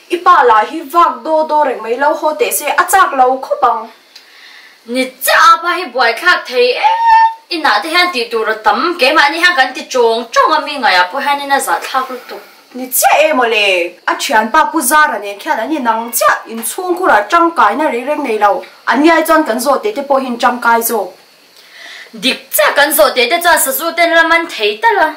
Ipa là hi vak do reng mấy lâu ho te se achak lâu khó bằng. Nị cha ba hi boy khác thấy ina te han ti tu ra tam ke ma ni han kan ti chong chong ami nga ya pu han ina za thak lu tu. Nị cha em le a thian pa pu Zara ne kha la ni nang cha in chung khu la chang kai na ri reng nei lo. An ngai chon kan zo te po hin chang kai zo. Dik cha kan zo te cha sa zu ten la man thei ta la.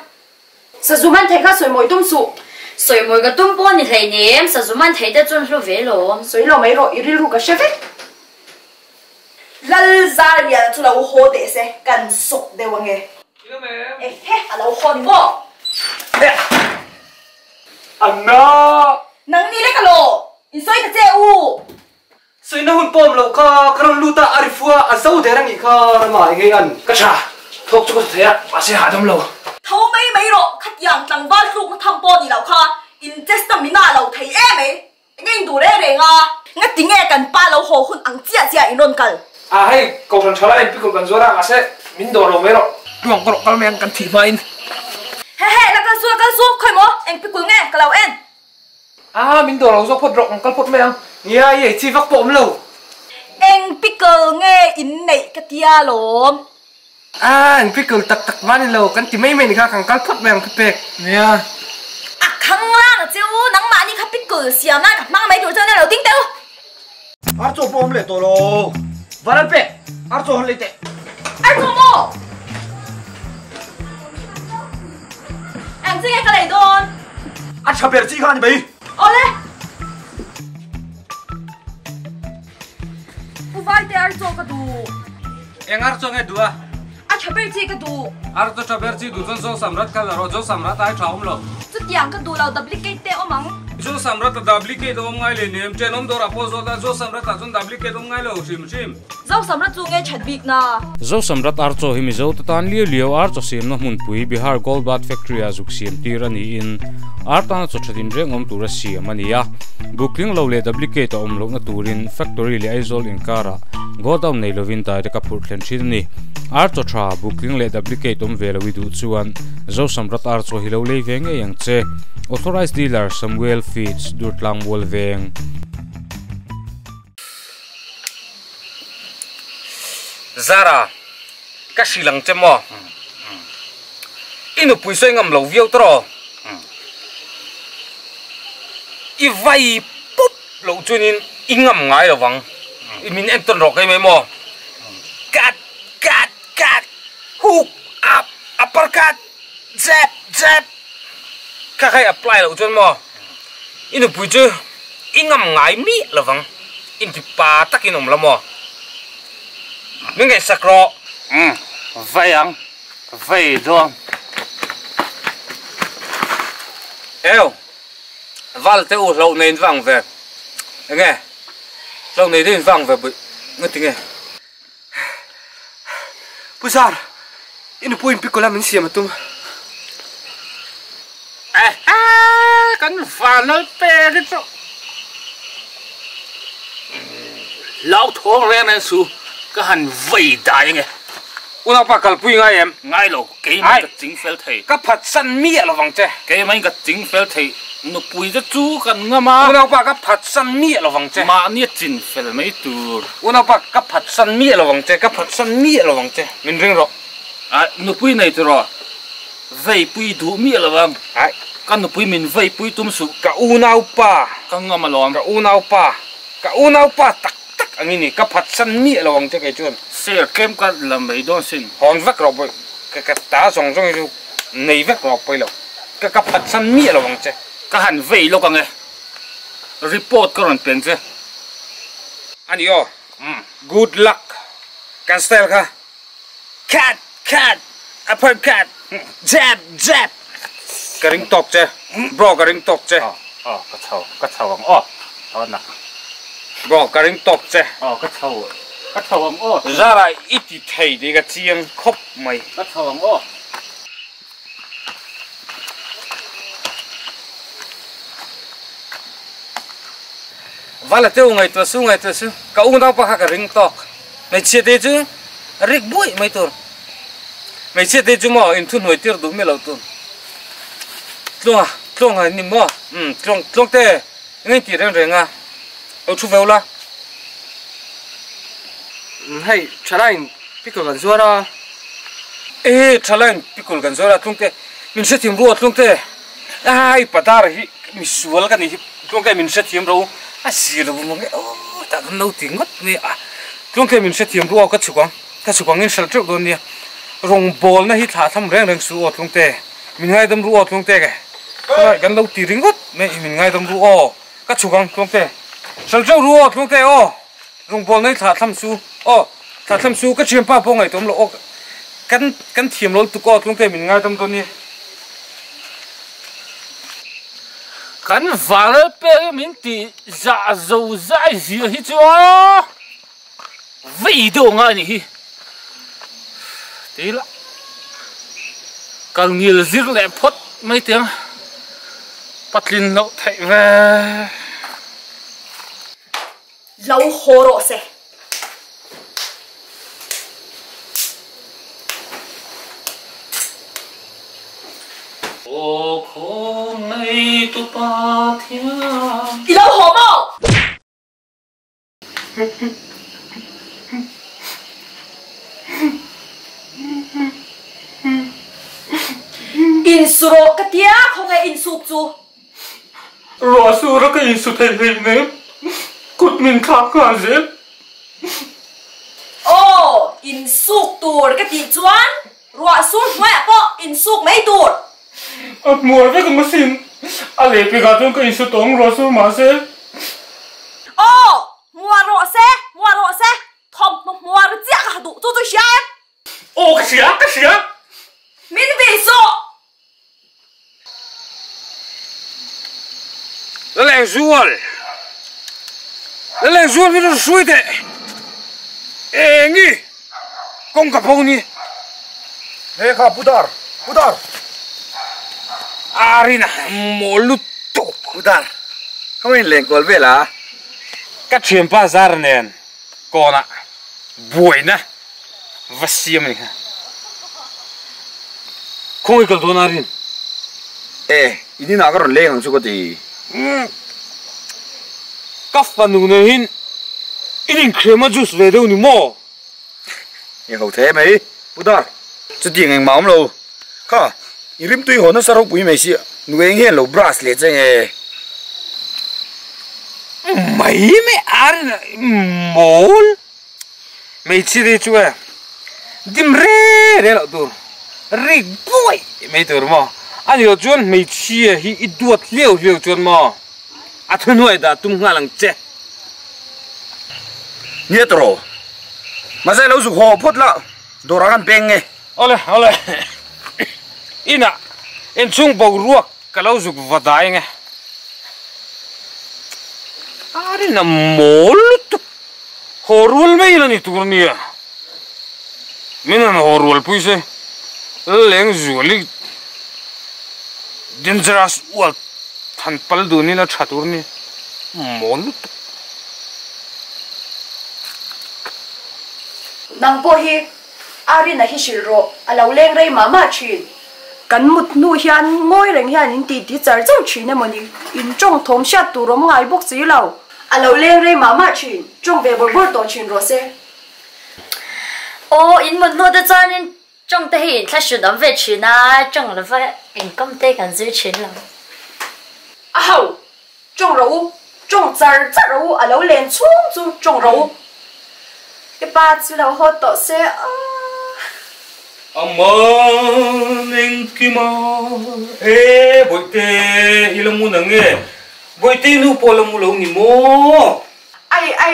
Sa zu man thei kha soi moi tum su. Soi moi ga tum po ni thei nem sa zu man thei ta chun lu ve lo. Soi lo mai ro iri ru ka chef. Lal Zara tu lo ho de se kan sok de wange. He a lo ho ni mo. Anna Nang ni le ka lo. In soi ka che u. soi na hun pom lo ka karon luta arifua azau de rang ikha rama nge an ka cha thok chu ko thea pa se ha dam lo Thâu mấy ro khát yang tang ba lu ko tham po ni lo kha. In test mi na lo thei em ấy. Ngay đủ re nga. Nga ting e kan pa lo ho hun ang chia in ron kal. à hay cầu thằng cháu lại bị cậu cần Zara sẽ min đồ rồi mấy rồi lòng cậu con men cần thịt mà in He là cái su khơi mo em bị cuốn nghe cái lâu em. à min đồ rồi do phật rộng con phật men nghe vậy chi vác bom lâu Em bị cờ nghe in này cái tia lồm. à anh biết cậu tắc tắc van lâu cần tìm mấy mình khác càng con phật men cái bẹt nghe À khăng là chiu nắng mà đi khắp bị cờ xiêm na gặp mang mấy đồ chơi này đầu tiên tiêu. Ar cho bom le to lo. Varan pe. Ar cho le te. Ai cho mo? Em xin nghe cái này đồn. Ar cha ber chi khan bai. Ô lê. U vai te ar cho cái đồ. Em ar cho nghe đùa. À cha ber chi cái đồ. Ar to cho ber chi du chon so samrat ka la ro jo samrat ai chaum lo. Chút yang cái đồ lao duplicate te o mang. Jo samrat ta duplicate om ngai le nem chenom dora po zo da jo samrat ta chon duplicate om ngai lo sim. Dẫu sắm ra chu nghe chặt việc na. Zo samrat archo himi zo tan liu archo sim na mun pui Bihar Gold Bar Factory azuk sim tirani in artan cho thadin reng om tura siam ania booking lo le duplicate om lo na turin factory le aizol in kara godown nei lovin ta de kapur thlen thin ni archo tha booking le duplicate om vela widu chuan zo samrat archo hi lo le veng e yang che authorized dealer Samuel Feeds Durtlang Wolveng Zara ka silang chemo inu puisoi ngam lo viau tro I vai pup lo chunin ingam ngai lo wang I min em ton rok kai mai mo kat hook up uppercut jab ka khai apply lo chun mo inu pui chu ingam ngai mi lo wang in ki pa takinom lo mo mình cái sakro vậy ang vậy đó eo val te u lâu nên vang về nghe lâu nên đến vang về nghe tiếng nghe Pusar ini puin pikola min siam tum kan final pe cái chỗ Lao thong re men su. Cái hành vĩ đại nghe. una pa kal pui ngai em Ngay lo cái mấy cái chính phèo thầy. ka phat san mi lo wang che Cái mấy cái chính phèo thầy. Nó bùi cho chú cần ngâm à. una pa ka phat san mi lo wang che Mà nhiệt chính phèo mấy tu. una pa ka phat san mi lo wang che ka phat san mi lo wang che min ring ro À nó bùi này tu rồi. Vĩ bùi đủ mi là vâng. ai Cái nó bùi mình vĩ bùi tôm su. ka una pa Cái ngâm mà lòm. ka una pa tak anh ini ka phat san mi lo wang che kai chuan Xe kem cái là mấy đón xin. hon vak ro boy ka ta song song ju nei vak ro poi lo ka phat san mi lo wang che Cái hành vĩ lo nghe. Report cái lần tiền chứ. ani yo good luck kan style ka cat uppercut jab ka ring tok che bro ka ring tok che Cái thầu vâng. Đó nè. bro ka ring tok che Cái thầu vâng. Zara iti thei de ga chiang khop mai Cái thầu vâng. là tiêu ngày tua su cậu đâu pa ka ring tok mày chia thế chứ rik bụi mày tur mày chia thế chứ mà in thun hồi tiêu đúng mày lâu tu tlong à niệm mà tlong thế ngay chỉ reng à ông chú về la hay trả lại pickle gần xưa đó ê trả lại pickle gần xưa là tlong thế mình sẽ tìm ruột tlong thế ai bắt ra hi mình sual cái này tlong thế mình sẽ tìm đâu à xí đâu mà cái ta không nấu tiếng ngất nè à tlong thế mình sẽ tìm ruột cái chú quang in sẵn trước rồi nè rong ball na hi thả thăm reng sual tlong thế mình ngay đâm ruột tlong thế cái lại gần đâu tiếng ngất mẹ mình ngay đâm ruột cái chú quang tlong thế sẵn trước ruột tlong thế rong ball này thả thăm su thả thăm su cái chuyện pa phong này tôm lộ căn thiềm lối tụ co tlong thế mình ngay đâm tôi nè kan vale pe min ti za zo zai zi hi cho vei do nga ni hi tila kal ngil zir le phot mai tiếng patlin lo thai ve lâu hồ rộ xe ô khô này tu pa thia lâu hồ mò in suro cái tia không nghe in sụp chu rồi su ra cái su thầy hình này cút mình khác cả gì ô in sụp tu cái tia chuan rùa sụp ngoại có in sụp mấy tu mua với cái machine à lẽ bị gạt trong cái su tông rồi su mà sẽ ô mua rùa xe thom mua rồi tiếc cả đủ tôi xia ô cái gì mình bị sụ nó lại ruột với nó suy thế ê nghi con cặp bông nhỉ Hei kha pudar arina molu to pudar không nên lên call về là cái chuyện pa Zara nè con à buổi nè và xiêm này không ai cần đồ nào riêng ê ini nào có rồi lên hàng chú có gì các phần nụ này hin in cream juice về đâu nhỉ mò em hậu thế mấy pudar chú tiền anh máu đâu kha irim tui ho nó sao đâu bùi mấy xí nuôi anh hiện lâu bracelet chứ nghe mấy arina mol mấy chi đi chú à dim re re lão tu rig boy mấy tu mà anh hiểu chuan mấy chi hi ít duat liêu chuan mà à thôi nuôi đã tung hoa lăng che nhớ rồi mà sao lâu dục ho phốt lợ đồ ra gan beng nghe ole ina en chung bầu ruột cả lâu dục vật đại nghe arina mol horul mấy là ni tu ni à mình ăn horul pui se leng zuali dangerous wal than pal du ni na thatur ni mol nang po hi ari na hi shilro alo leng rei mama chin kan mut nu hian ngoi reng hian in ti char chau chin na moni in chong thom sha tu rom ngai bok chi lo alo leng rei mama chin chong ve bor bor to chin ro se ô in một nô đã cho nên trong tay hiện khai sử đóng về chuyện à trong là phải in công ty cần giữ chuyện lắm à hậu chong rau chong char rau alo len chung chu chong rau cái ba chú đâu hot to se nên kim ê bội tê hi làm mu nang nghe bội tê nu po làm mu lâu ni mo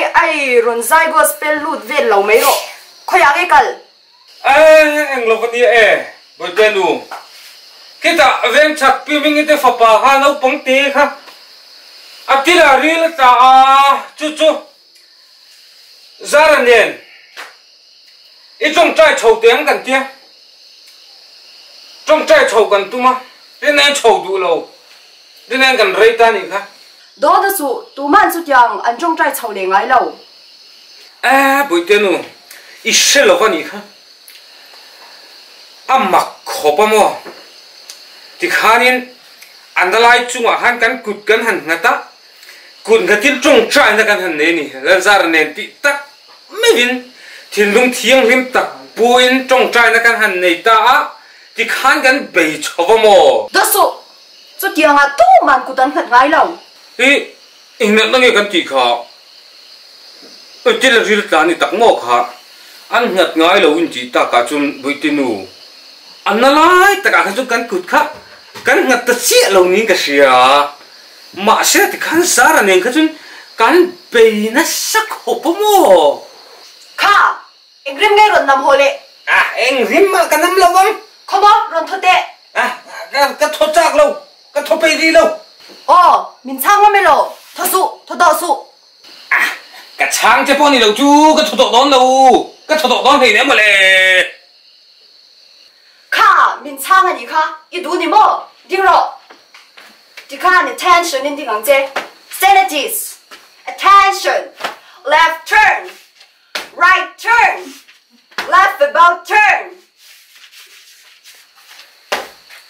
ai ron zai go spell lut ve lo mấy ro khoi ang ekal anh lo vani e bội tê nu kita veng chak pi ming te fa pa ha no pang te kha atila ril ta chu Zara nen ít trong trai chầu tiếng gần tiếng trong trai chầu gần tu mà đến anh chầu đủ lâu đến anh gần rây ta này khác đó là số tụ man số tiếng anh trong trai chầu để ngay lâu à buổi tối nu ít xe lâu con nhỉ mặc khổ bao mò thì khá nên anh đã lại chung à hắn cắn cụt cắn hẳn ngã ta cụt ngã tin trong trai ra cắn hẳn này nè là ra nên tị tắc mấy viên thì lung thiêng lim tắc buin trong trai ra cắn hẳn này ta thì khán cắn bể cho bao mò đó số tiếng à tụ man cụt anh hẳn ngay lâu ý anh nhận đang nghe cắn tị khá ở trên là gì ta này tắc mò khá anh ngặt ngay lâu anh chỉ ta cả chung buổi tối nu anh lại tất cả các chúng cắn cụt khác cắn ngặt tất xịa lâu nín cái gì à mà sẽ thì cắn Zara nên các chúng cắn bể nó sắc hộp mò khá anh rim ngay rồi nằm hồ lệ anh rim mà cắn nằm lâu không không có rồi thôi tệ cái thốt chắc lâu cái thốt bể đi lâu mình sang qua mấy lâu thôi đào su cái trang chế bọn này lâu chú cái thốt đón lâu cái thốt đón thì nếu mà lệ khá mình sang anh khá ít đủ gì mà đi rồi đi khá này attention nên đi ngang chế sentences attention left turn right turn left about turn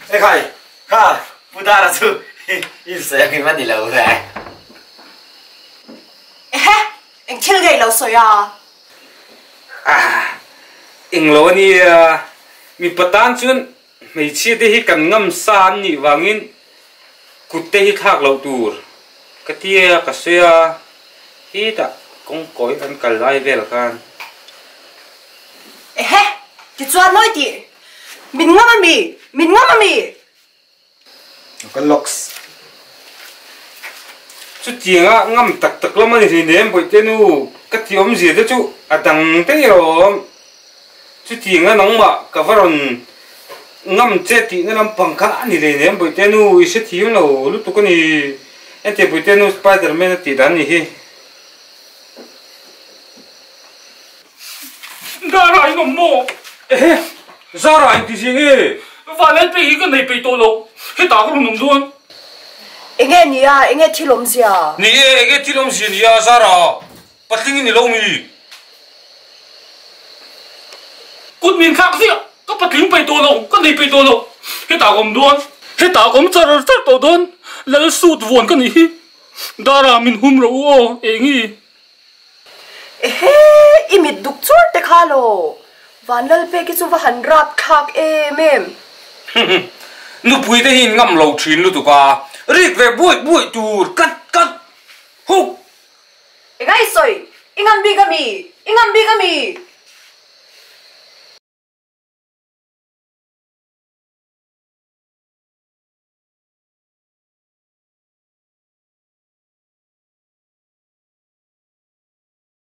ê khai ha bù ta là chứ ít sẽ cái vấn đề lâu rồi anh chưa gây lâu rồi anh lo ni mi patan chun mấy chi thế hi cần ngâm san nhị vàng in cút thế hi thác lâu tour cái tia cái xe hi ta cũng coi anh cả lại về là can thì cho nói đi mình ngắm mà mi cái locks chút tiền á ngâm tắc tắc lắm mà thì ném bội tên nu cái tiệm gì đó chú đằng thế rồi chút tiền á nóng mà cả phần ngâm chết thì nó nằm bằng cả như thế ném bội tên nu sẽ thiếu nào lúc tụi con này em thấy bội tên nu Spiderman thì đàn gì Dara anh ngầm mồ Zara anh thì gì nghe và lên bị cái này bị tôi lâu cái tao cũng nằm luôn anh nghe anh nghe thi lom gì nè cái thì làm gì nè Zara bắt linh ni lâu mi cút mình khác gì có bắt lính bị tôi lâu cái này bị tôi lâu cái tao cũng luôn cái tao cũng rất tôi luôn lấy sụt vốn cái này Dara mình hum rồi anh nghĩ imit đục chuột te khá lo van lal pe cái số van rap khác em nu bui te hin ngam lo thin lu tu ka rik ve bui tu kat hu anh ai soi anh ăn bi cái mi